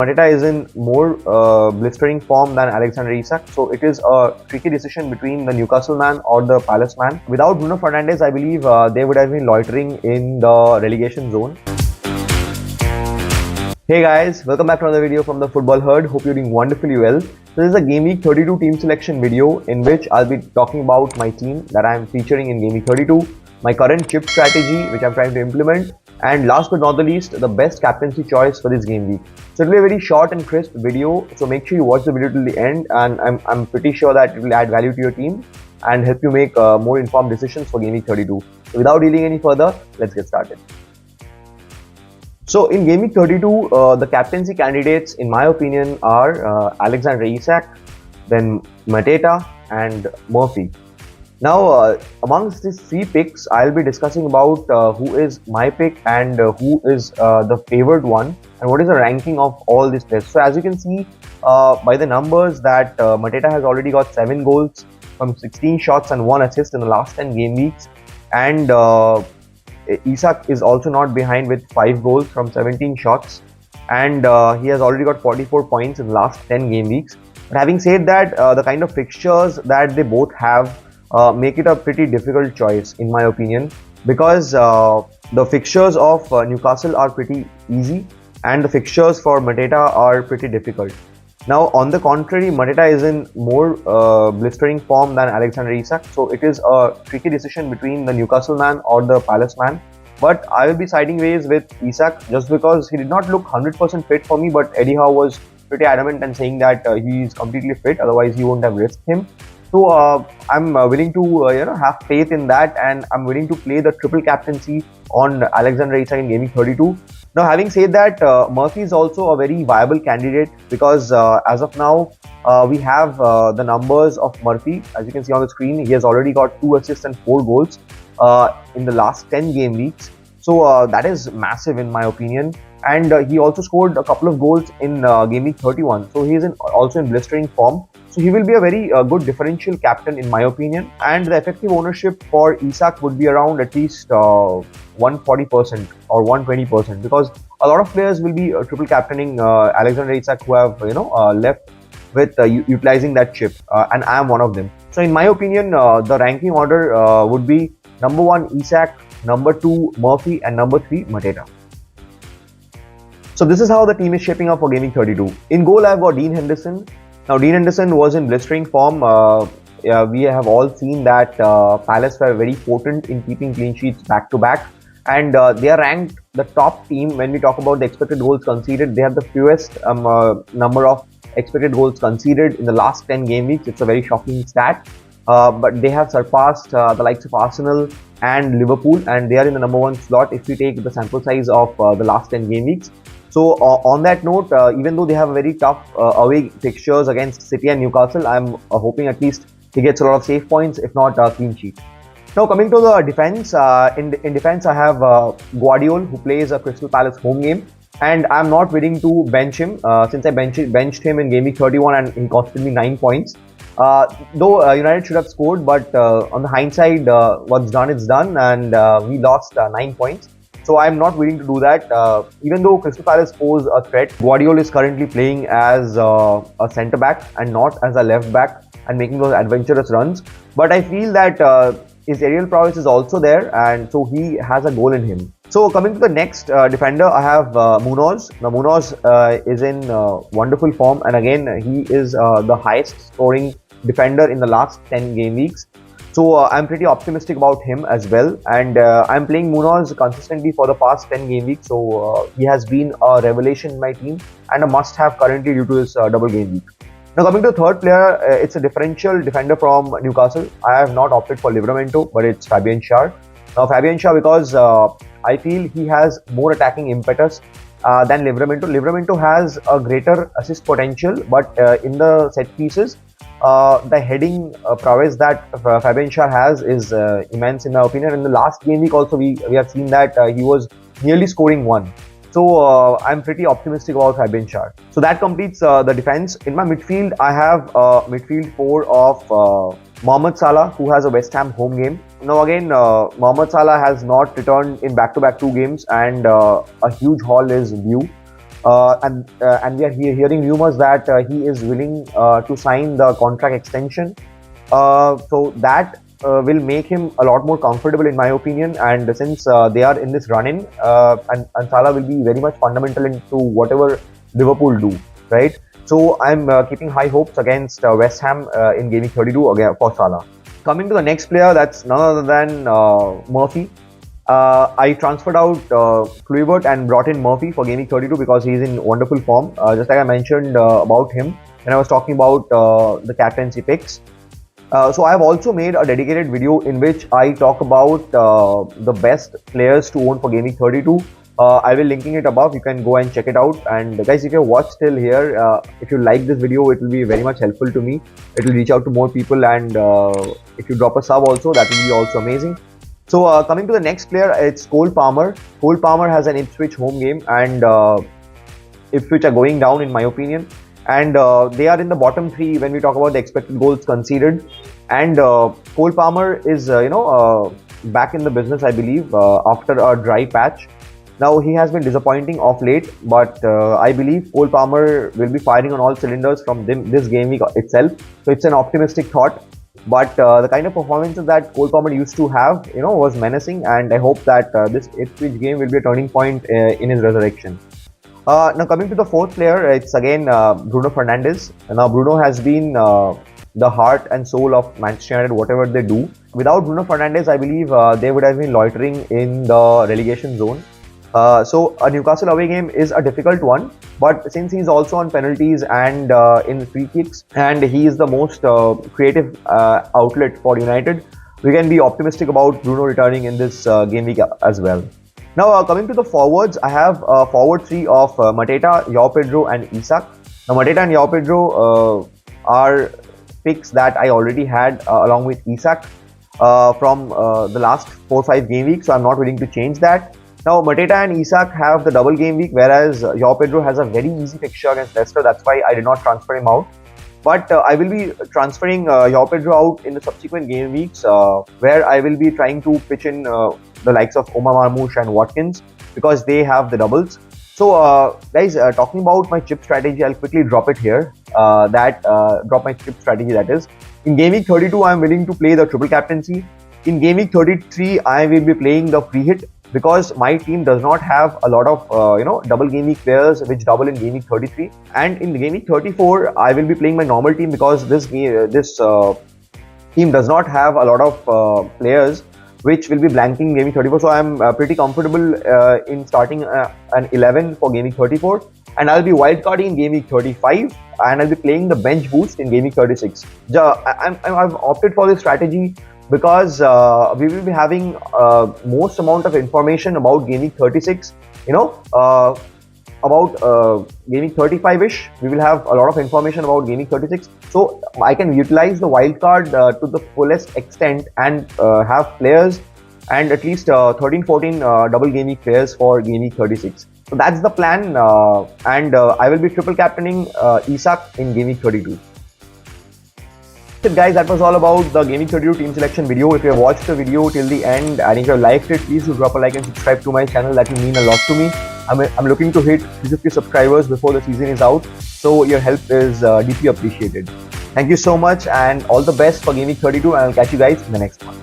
Mateta is in more blistering form than Alexander Isak, so it is a tricky decision between the Newcastle man or the Palace man. Without Bruno Fernandes, I believe they would have been loitering in the relegation zone. Hey guys, welcome back to another video from the Football Herd. Hope you're doing wonderfully well. So this is a Game Week 32 team selection video in which I'll be talking about my team that I'm featuring in Game Week 32, my current chip strategy which I'm trying to implement, and last but not the least, the best captaincy choice for this game week. So it'll be a very short and crisp video, so make sure you watch the video till the end, and I'm pretty sure that it will add value to your team and help you make more informed decisions for Game Week 32. So without dealing any further, let's get started. So in Game Week 32, the captaincy candidates, in my opinion, are Alexander Isak, then Mateta, and Murphy. Now, amongst these three picks, I'll be discussing about who is my pick and who is the favored one, and what is the ranking of all these players. So as you can see by the numbers that Mateta has already got 7 goals from 16 shots and 1 assist in the last 10 game weeks, and Isak is also not behind with 5 goals from 17 shots, and he has already got 44 points in the last 10 game weeks. But having said that, the kind of fixtures that they both have make it a pretty difficult choice in my opinion, because the fixtures of Newcastle are pretty easy and the fixtures for Mateta are pretty difficult. Now on the contrary, Mateta is in more blistering form than Alexander Isak, so it is a tricky decision between the Newcastle man or the Palace man. But I will be siding ways with Isak just because he did not look 100% fit for me, but Eddie Howe was pretty adamant and saying that he is completely fit, otherwise he won't have risked him. So I'm willing to have faith in that, and I'm willing to play the triple captaincy on Alexander Isak in Game Week 32. Now having said that, Murphy is also a very viable candidate because as of now we have the numbers of Murphy. As you can see on the screen, he has already got 2 assists and 4 goals in the last 10 game weeks. So that is massive in my opinion, and he also scored a couple of goals in Game Week 31. So he is also in blistering form. So he will be a very good differential captain in my opinion, and the effective ownership for Isak would be around at least 140% or 120%, because a lot of players will be triple captaining Alexander Isak who have left with utilizing that chip, and I am one of them. So in my opinion, the ranking order would be number 1 Isak, number 2 Murphy, and number 3 Mateta. So this is how the team is shaping up for Game Week 32. In goal, I've got Dean Henderson. Now, Dean Henderson was in blistering form. We have all seen that Palace were very potent in keeping clean sheets back to back, and they are ranked the top team when we talk about the expected goals conceded. They have the fewest number of expected goals conceded in the last 10 game weeks. It's a very shocking stat, but they have surpassed the likes of Arsenal and Liverpool, and they are in the number 1 slot if we take the sample size of the last 10 game weeks. So on that note, even though they have very tough away fixtures against City and Newcastle, I'm hoping at least he gets a lot of save points, if not a clean sheet. Now coming to the defense, in defense I have Guardiola, who plays a Crystal Palace home game, and I'm not willing to bench him since I benched him in Game Week 31 and he costed me 9 points. Though United should have scored, but on the hindsight, what's done is done, and we lost 9 points. So I'm not willing to do that. Even though Crystal Palace pose a threat, Guardiola is currently playing as a centre back and not as a left back and making those adventurous runs. But I feel that his aerial prowess is also there, and so he has a goal in him. So coming to the next defender, I have Munoz. Now Munoz is in wonderful form, and again he is the highest scoring defender in the last 10 game weeks. So I'm pretty optimistic about him as well, and I'm playing Munoz consistently for the past 10 game weeks, so he has been a revelation in my team and a must-have currently due to his double game week. Now coming to the third player, it's a differential defender from Newcastle. I have not opted for Livramento, but it's Fabian Schär. Now Fabian Schär, because I feel he has more attacking impetus than Livramento. Livramento has a greater assist potential, but in the set pieces, the heading prowess that Fabian Schär has is immense in my opinion. In the last game week also we have seen that he was nearly scoring 1. So I'm pretty optimistic about Fabian Schär. So that completes the defense. In my midfield, I have midfield 4 of Mohamed Salah, who has a West Ham home game. Now again, Mohamed Salah has not returned in back-to-back 2 games, and a huge haul is due. and we are hearing rumors that he is willing to sign the contract extension. So that will make him a lot more comfortable, in my opinion. And since they are in this run-in, and Salah will be very much fundamental into whatever Liverpool do, right? So I'm keeping high hopes against West Ham in Gaming 32 again for Salah. Coming to the next player, that's none other than Murphy. I transferred out Kluivert and brought in Murphy for Gaming 32 because he's in wonderful form. Just like I mentioned about him when I was talking about the captaincy picks. So I have also made a dedicated video in which I talk about the best players to own for Gaming 32. I will linking it above. You can go and check it out. And guys, if you watched till here, if you like this video, it will be very much helpful to me. It will reach out to more people, and if you drop a sub also, that will be also amazing. So coming to the next player, it's Cole Palmer. Cole Palmer has an Ipswich home game, and Ipswich are going down in my opinion. And they are in the bottom three when we talk about the expected goals conceded. And Cole Palmer is, back in the business, I believe, after a dry patch. Now he has been disappointing of late, but I believe Cole Palmer will be firing on all cylinders from this game week itself. So it's an optimistic thought. But the kind of performances that Cole Palmer used to have, was menacing, and I hope that this Ipswich game will be a turning point in his resurrection. Now coming to the fourth player, it's again Bruno Fernandes. Now Bruno has been the heart and soul of Manchester United, whatever they do. Without Bruno Fernandes, I believe they would have been loitering in the relegation zone. So a Newcastle away game is a difficult one, but since he's also on penalties and in free kicks, and he is the most creative outlet for United, we can be optimistic about Bruno returning in this game week as well. Now coming to the forwards, I have forward three of Mateta, João Pedro and Isak. Now Mateta and João Pedro are picks that I already had along with Isak from the last 4-5 game weeks, so I'm not willing to change that. Now Mateta and Isak have the double game week, whereas João Pedro has a very easy fixture against Leicester. That's why I did not transfer him out. But I will be transferring João Pedro out in the subsequent game weeks, where I will be trying to pitch in the likes of Omar Marmoush and Watkins, because they have the doubles. So guys, talking about my chip strategy, I'll quickly drop it here. Drop my chip strategy, that is. In Game Week 32, I am willing to play the triple captaincy. In Game Week 33, I will be playing the free hit, because my team does not have a lot of double game week players which double in game week 33. And in game week 34, I will be playing my normal team, because this team does not have a lot of players which will be blanking game week 34. So I'm pretty comfortable in starting an 11 for game week 34, and I'll be wildcarding in game week 35, and I'll be playing the bench boost in game week 36. I've opted for this strategy because we will be having most amount of information about game week 36, about game week 35-ish. We will have a lot of information about game week 36. So I can utilize the wildcard to the fullest extent and have players and at least 13-14 double game week players for game week 36. So that's the plan, and I will be triple captaining Isak in game week 32. So guys, that was all about the Gaming 32 team selection video. If you have watched the video till the end and if you have liked it, please do drop a like and subscribe to my channel. That will mean a lot to me. I'm looking to hit 350 subscribers before the season is out, so your help is deeply appreciated. Thank you so much, and all the best for Gaming 32, and I'll catch you guys in the next one.